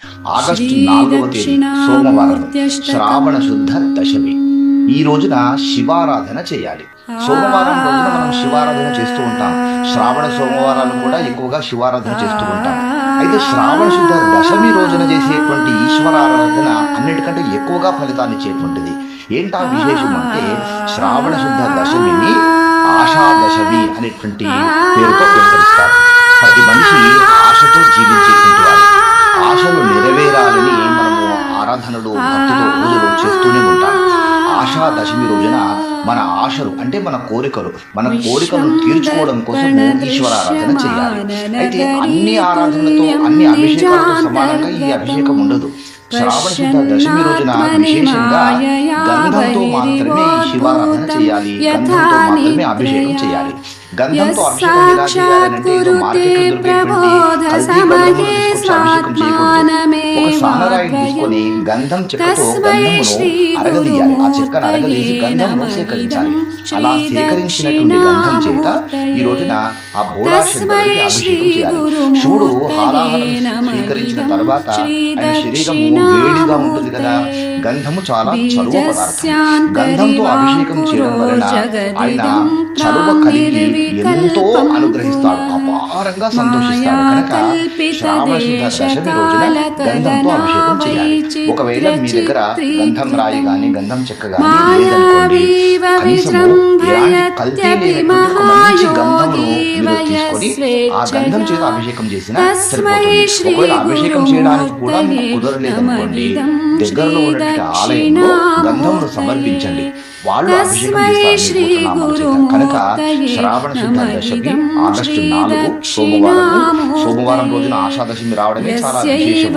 August 4వ తేదీ సోమవారం, శ్రావణ శుద్ధ దశమి. ఈ రోజున శివారాధన చేయాలి. సోమవారం రోజున మనం శివారాధన చేస్తూ ఉంటాం. శ్రావణ సోమవారాలు కూడా ఎక్కువగా శివారాధన చేస్తూ ఉంటాం. అయితే శ్రావణ శుద్ధ దశమి రోజున చేసేటువంటి ఈశ్వరారాధన అన్నిటికంటే ఎక్కువగా ఫలితాన్ని ఇచ్చేటువంటిది. ఏంటా విశేషం అంటే, శ్రావణ శుద్ధ దశమిని ఆషాదశమి అనేటువంటి పేరుతో వ్యవహరిస్తారు. ప్రతి మనిషి ఆశతో జీవించేటువంటి వారు. ఆశలు నెరవేరాలని మనము ఆరాధనలు, భక్తితో పూజలు చేస్తూనే ఉంటాం. ఆషాదశమి రోజున మన ఆశలు అంటే మన కోరికలను తీర్చుకోవడం కోసం ఈశ్వరారాధన చేయాలి. అయితే అన్ని ఆరాధనలతో, అన్ని అభిషేకాలతో సమానంగా ఈ అభిషేకం ఉండదు. శ్రావణ శుద్ధ దశమి రోజున విశేషంగా గంధంతో మాత్రమే ఈ శివారాధన చేయాలి, గంధంతో మాత్రమే అభిషేకం చేయాలి. గంధంతో అభిషేకం ఎలా చేయాలంటే, మార్కెట్లో దొరికేటువంటి అభిషేకం చేయకూడదు. ఒక సానరాయిని తీసుకొని గంధం చెక్కతో గంధమును అరగదీయాలి. ఆ చెక్కను అరగదీసి గంధమును సేకరించాలి. అలా సేకరించినటువంటి గంధం చేత ఈ రోజున ఆ భోళాశంకరుడికి అభిషేకం చేయాలి. శివుడు హాలాహలం స్వీకరించిన తర్వాత ఆయన శరీరము వేడిగా ఉంటుంది కదా. గంధము చాలా చలువ పదార్థం. గంధంతో అభిషేకం చేయడం వలన ఆయన చలువ కలిగి ఎంతో అనుగ్రహిస్తాడు, అపారంగా సంతోషిస్తాడు. కనుక శ్రావణ శుద్ధ దశమి రోజున గంధంతో అభిషేకం చేయాలి. ఒకవేళ మీ దగ్గర గంధం రాయి గాని, గంధం చెక్క గాని లేదనుకోండి, కనీసము ఎలాంటి కల్తీ లేనటువంటి ఒక మంచి గంధమును మీరు తీసుకొని ఆ గంధం చేత అభిషేకం చేసినా సరిపోతుంది. ఒకవేళ అభిషేకం చేయడానికి కూడా మీకు కుదరలేదనుకోండి, దగ్గరలో ఉన్నటువంటి ఆలయంలో గంధమును సమర్పించండి. వాళ్ళు అభిషేకం చేస్తారు. కనుక శ్రావణ శుద్ధ దశమి ఆగస్టు 4 సోమవారం రోజున ఆషాదశమి రావడమే చాలా విశేషం.